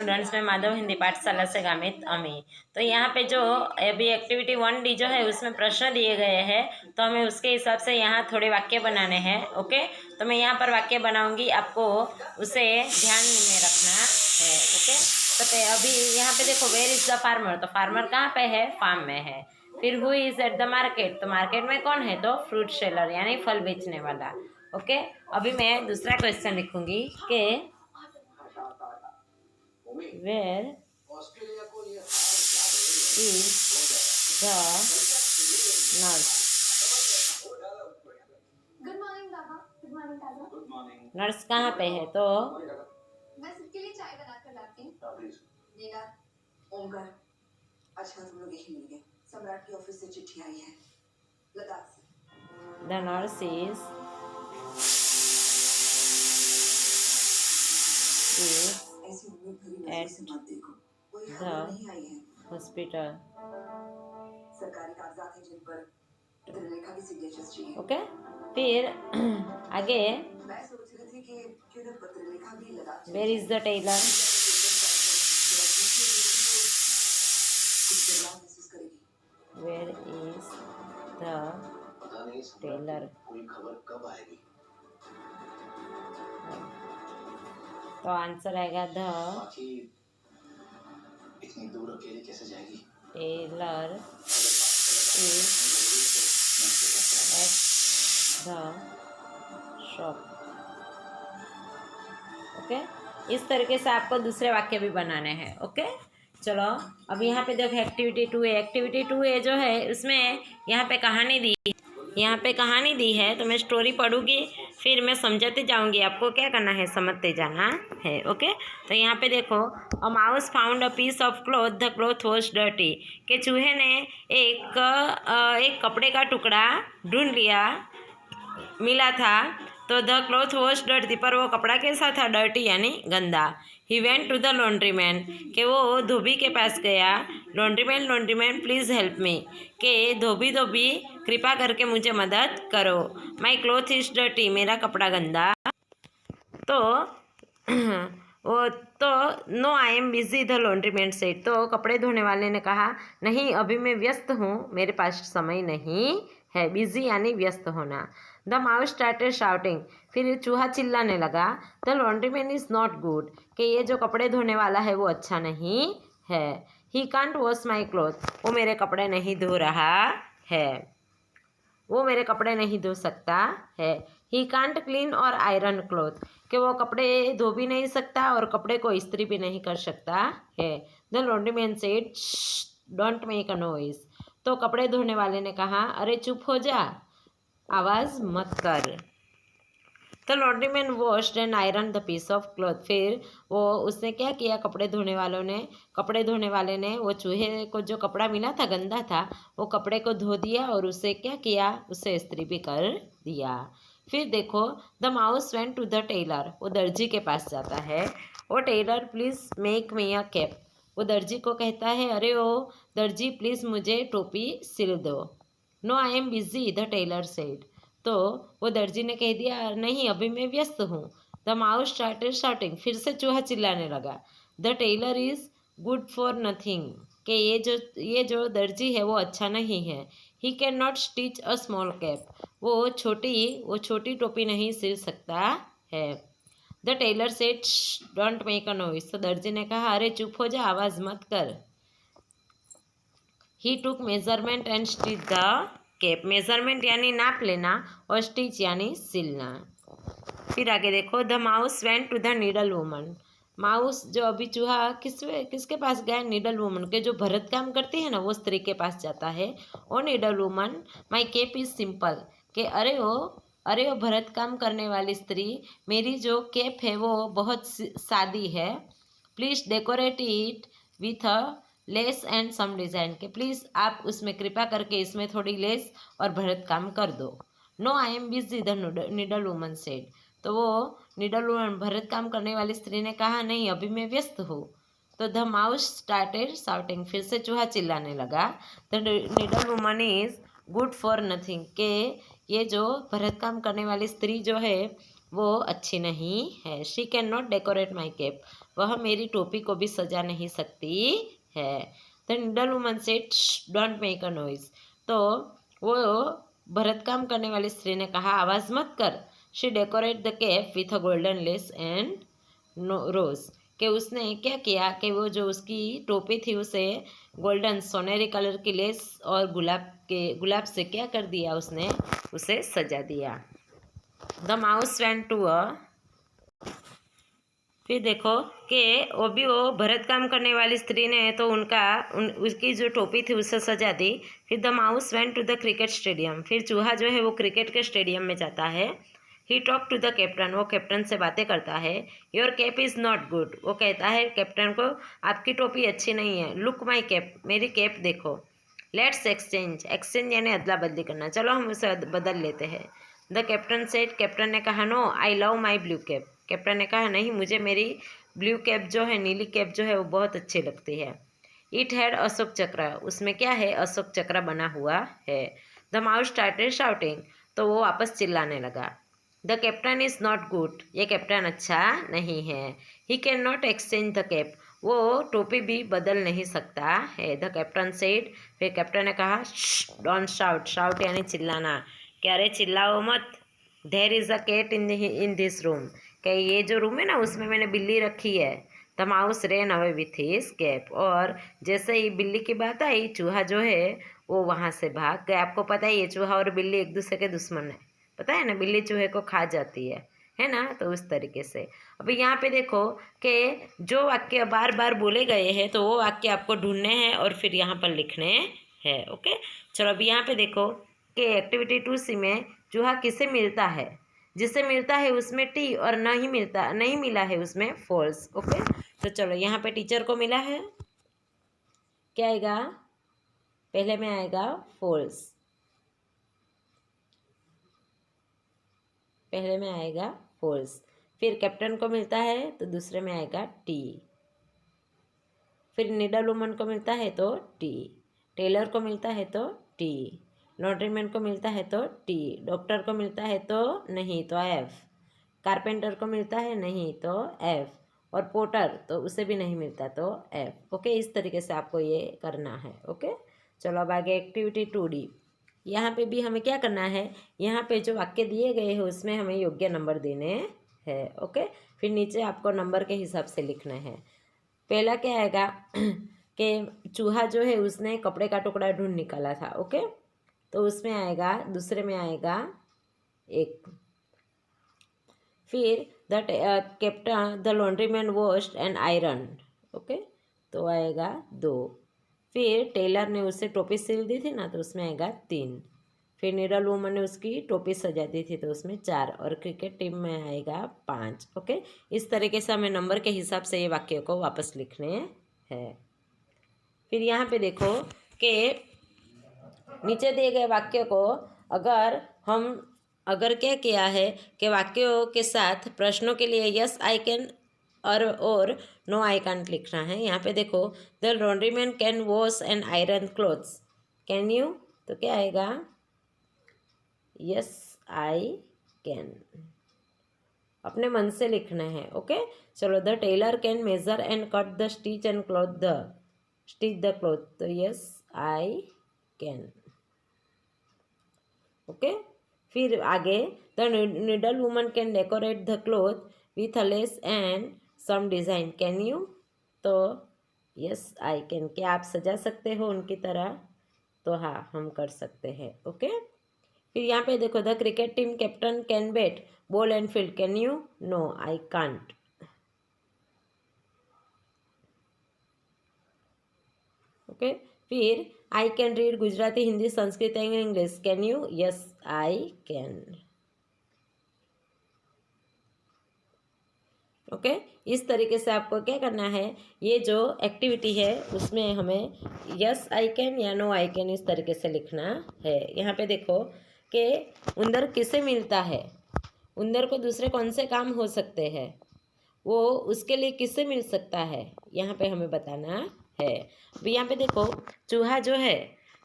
Students, मैं माधव हिंदी पाठशाला से गामित अमी। तो यहाँ पे जो अभी एक्टिविटी 1D जो है उसमें प्रश्न दिए गए हैं, तो हमें उसके हिसाब से यहाँ थोड़े वाक्य बनाने हैं। ओके, तो मैं यहाँ पर वाक्य बनाऊंगी, आपको उसे ध्यान में रखना है। ओके, तो अभी यहाँ पे देखो, वेयर इज द फार्मर, तो फार्मर कहाँ पे है? फार्म में है। फिर who is at the market, तो मार्केट में कौन है? तो फ्रूट सेलर यानी फल बेचने वाला। ओके, अभी मैं दूसरा क्वेश्चन लिखूंगी कि where is the nurse. Good morning दादा। गुड मॉर्निंग दादा। Good morning. नर्स कहाँ पे है? तो मैं सबके लिए चाय बनाकर लाती हूँ। नीना, ओमकार, आज तुम लोग यही मिल गए। सम्राट की ऑफिस से चिट्ठी आई है, लद्दाख से। द नर्स इज ऐसी उम्मीद भरी नजरों से मत देखो, कोई खबर नहीं आई है। हॉस्पिटल। सरकारी कागजात हैं जिन पर पत्रलेखा की सिग्नेचर्स चाहिए। ओके, फिर आगे मैं सोच रही थी कि क्यों ना पत्रलेखा भी लगा। Where is the tailor? Where is the tailor? कोई खबर कब आएगी? तो आंसर आएगा द इतनी दूर अकेले कैसे जाएगी? Tailor is at the shop. Okay, इस तरीके से आपको दूसरे वाक्य भी बनाने हैं। ओके, चलो अब यहाँ पे देखो एक्टिविटी 2A। एक्टिविटी 2A जो है उसमें यहाँ पे कहानी दी है, तो मैं स्टोरी पढ़ूंगी, फिर मैं समझाते जाऊंगी, आपको क्या करना है, समझते जाना है। ओके, तो यहाँ पे देखो, a mouse found a piece of cloth, the cloth was dirty. के चूहे ने एक कपड़े का टुकड़ा ढूंढ लिया, मिला था, तो द क्लॉथ वॉश डर्टी, पर वो कपड़ा कैसा था? डर्टी यानी गंदा। He went to the laundry man, कि वो धोबी के पास गया। Laundry man please help me, कि धोबी कृपा करके मुझे मदद करो। माई क्लॉथ इज डर्टी, मेरा कपड़ा गंदा। तो वो तो no I am busy, the laundry man said, तो कपड़े धोने वाले ने कहा, नहीं अभी मैं व्यस्त हूँ, मेरे पास समय नहीं है। बिजी यानी व्यस्त होना। द माउस स्टार्टेड शाउटिंग, फिर चूहा चिल्लाने लगा, the laundry man is not good, कि ये जो कपड़े धोने वाला है वो अच्छा नहीं है। He can't wash my cloth, वो मेरे कपड़े नहीं धो रहा है, वो मेरे कपड़े नहीं धो सकता है। ही कांट क्लीन और आयरन क्लॉथ, कि वो कपड़े धो भी नहीं सकता और कपड़े को इस्त्री भी नहीं कर सकता है। The laundry man said, don't make a noise, तो कपड़े धोने वाले ने कहा, अरे चुप हो जा, आवाज़ मत कर। तो laundry man washed and iron the piece of cloth, फिर उसने क्या किया, कपड़े धोने वाले ने वो चूहे को जो कपड़ा मिला था गंदा था, वो कपड़े को धो दिया और उसे क्या किया, उसे इस्त्री भी कर दिया। फिर देखो, the mouse went to the tailor, वो दर्जी के पास जाता है। वो tailor please make me a cap, वो दर्जी को कहता है, अरे ओ दर्जी प्लीज़ मुझे टोपी सिल दो। No I am busy, the tailor said, तो वो दर्जी ने कह दिया, नहीं अभी मैं व्यस्त हूँ। द माउस स्टार्टेड शाउटिंग, फिर से चूहा चिल्लाने लगा, the tailor is good for nothing, कि ये जो दर्जी है वो अच्छा नहीं है। He can not stitch a small cap, वो छोटी टोपी नहीं सिल सकता है। The tailor said, don't make a noise, तो दर्जी ने कहा, अरे चुप हो जा, आवाज़ मत कर। He took measurement and stitch the cap, measurement यानी नाप लेना और स्टिच यानी सिलना। फिर आगे देखो, the mouse went to the needle woman, mouse जो अभी चूहा किसके पास गया? नीडल वूमन के, जो भरत काम करती है ना, वो स्त्री के पास जाता है। O needle woman, my cape is simple, कि अरे वो भरत काम करने वाली स्त्री, मेरी जो केप है वो बहुत सादी है। Please decorate it with a lace and some design, के प्लीज़ आप उसमें कृपा करके इसमें थोड़ी लेस और भरत काम कर दो। No I am busy, the needle woman said, तो वो नीडल वूमन भरत काम करने वाली स्त्री ने कहा, नहीं अभी मैं व्यस्त हूँ। तो द माउस स्टार्टेड शाउटिंग, फिर से चूहा चिल्लाने लगा, the needle woman is good for nothing, के ये जो भरत काम करने वाली स्त्री जो है वो अच्छी नहीं है। She can not decorate my cap, वह मेरी टोपी को भी सजा नहीं सकती है। The needle woman said don't make a noise, तो वो भरत काम करने वाली स्त्री ने कहा आवाज़ मत कर। She decorate the cap with a golden lace and rose, कि उसने क्या किया कि वो जो उसकी टोपी थी उसे गोल्डन सोनेरी कलर की लेस और गुलाब से क्या कर दिया, उसने उसे सजा दिया। The mouse went to a, फिर देखो कि वो भरत काम करने वाली स्त्री ने तो उसकी जो टोपी थी उससे सजा दी। फिर the mouse went to the cricket stadium, फिर चूहा जो है वो क्रिकेट के स्टेडियम में जाता है। He talk to the captain, वो कैप्टन से बातें करता है। Your cap is not good, वो कहता है कैप्टन को आपकी टोपी अच्छी नहीं है। लुक माई कैप, मेरी कैप देखो। लेट्स एक्सचेंज, एक्सचेंज यानी अदला बदली करना, चलो हम उसे बदल लेते हैं। द कैप्टन सेड, कैप्टन ने कहा no I love my blue cap, captain ने कहा नहीं, मुझे मेरी ब्लू कैप जो है, नीली कैप जो है वो बहुत अच्छी लगती है। इट हैड अशोक चक्र, उसमें क्या है, अशोक चक्र बना हुआ है। द माउस स्टार्टेड शाउटिंग, तो वो वापस चिल्लाने लगा। The captain is not good, ये कैप्टन अच्छा नहीं है। He can not exchange the cap, वो टोपी भी बदल नहीं सकता है। द कैप्टन सेड, फिर कैप्टन ने कहा डोंट शाउट, शाउट यानी चिल्लाना, कि अरे चिल्लाओ मत। There is a cat in this room, कि ये जो रूम है ना उसमें मैंने बिल्ली रखी है। The mouse rain away with his cap, और जैसे ही बिल्ली की बात आई चूहा जो है वो वहाँ से भाग गया। आपको पता है ये चूहा और बिल्ली एक दूसरे के दुश्मन है, पता है ना, बिल्ली चूहे को खा जाती है ना। तो उस तरीके से अभी यहाँ पे देखो कि जो वाक्य बार बार बोले गए हैं तो वो वाक्य आपको ढूंढने हैं और फिर यहाँ पर लिखने हैं। ओके, चलो अभी यहाँ पे देखो कि एक्टिविटी 2C में चूहा किसे मिलता है, जिससे मिलता है उसमें टी, और नहीं मिला है उसमें फॉल्स। ओके, तो चलो यहाँ पे टीचर को मिला है, क्या आएगा, पहले में आएगा फॉल्स, पहले में आएगा फॉल्स। फिर कैप्टन को मिलता है तो दूसरे में आएगा टी। फिर नीडल वुमन को मिलता है तो टी, टेलर को मिलता है तो टी, लॉन्ड्रीमैन को मिलता है तो टी, डॉक्टर को मिलता है तो नहीं तो एफ, कारपेंटर को मिलता है नहीं तो एफ, और पोटर तो उसे भी नहीं मिलता तो एफ। ओके, इस तरीके से आपको ये करना है। ओके, चलो अब आगे एक्टिविटी 2D। यहाँ पे भी हमें क्या करना है, यहाँ पे जो वाक्य दिए गए हैं उसमें हमें योग्य नंबर देने हैं। ओके, फिर नीचे आपको नंबर के हिसाब से लिखना है। पहला क्या आएगा कि चूहा जो है उसने कपड़े का टुकड़ा ढूंढ निकाला था। ओके, तो उसमें आएगा, दूसरे में आएगा 1। फिर the captain the laundryman washed and iron, okay, तो आएगा 2। फिर टेलर ने उसे टोपी सिल दी थी ना, तो उसमें आएगा 3। फिर नीडल वुमन ने उसकी टोपी सजा दी थी तो उसमें 4, और क्रिकेट टीम में आएगा 5। ओके, इस तरीके से हमें नंबर के हिसाब से ये वाक्य को वापस लिखने हैं। फिर यहाँ पे देखो कि नीचे दिए गए वाक्य को अगर क्या किया है कि वाक्यों के साथ प्रश्नों के लिए यस आई कैन और नो आई कांट लिखना है। यहाँ पे देखो the laundryman can wash and iron clothes, can you, तो क्या आएगा, यस आई कैन, अपने मन से लिखना है। ओके, चलो the tailor can measure and cut the stitch and stitch the cloth, तो यस आई कैन। ओके, फिर आगे the needle woman can decorate the cloth with a lace and some design, can you, तो yes I can, क्या आप सजा सकते हो उनकी तरह, तो हाँ हम कर सकते हैं। ओके, फिर यहाँ पे देखो the cricket team captain can bat ball and field, can you, no I can't. Okay, फिर I can read Gujarati, Hindi, Sanskrit and English, can you, yes I can. Okay, इस तरीके से आपको क्या करना है, ये जो एक्टिविटी है उसमें हमें यस आई कैन या नो आई कैन इस तरीके से लिखना है। यहाँ पे देखो कि उंदर किसे मिलता है, उंदर को दूसरे कौन से काम हो सकते हैं, वो उसके लिए किससे मिल सकता है, यहाँ पे हमें बताना है। अभी यहाँ पे देखो चूहा जो है,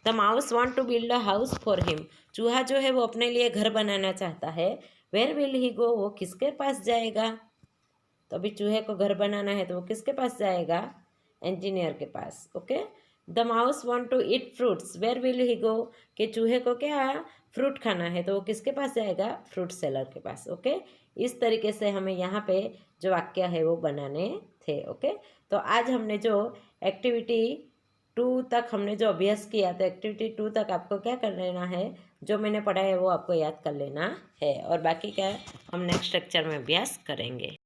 the mouse want to build a house for him, चूहा जो है वो अपने लिए घर बनाना चाहता है। वेयर विल ही गो, वो किसके पास जाएगा। तो अभी चूहे को घर बनाना है तो वो किसके पास जाएगा, इंजीनियर के पास। Okay, the mouse want to eat fruits, where will he go, कि चूहे को क्या फ्रूट खाना है तो वो किसके पास जाएगा, फ्रूट सेलर के पास। ओके, इस तरीके से हमें यहाँ पे जो वाक्य है वो बनाने थे। ओके, तो आज हमने जो एक्टिविटी 2 तक हमने जो अभ्यास किया, तो एक्टिविटी 2 तक आपको क्या कर लेना है, जो मैंने पढ़ा है वो आपको याद कर लेना है, और बाकी का हम नेक्स्ट लेक्चर में अभ्यास करेंगे।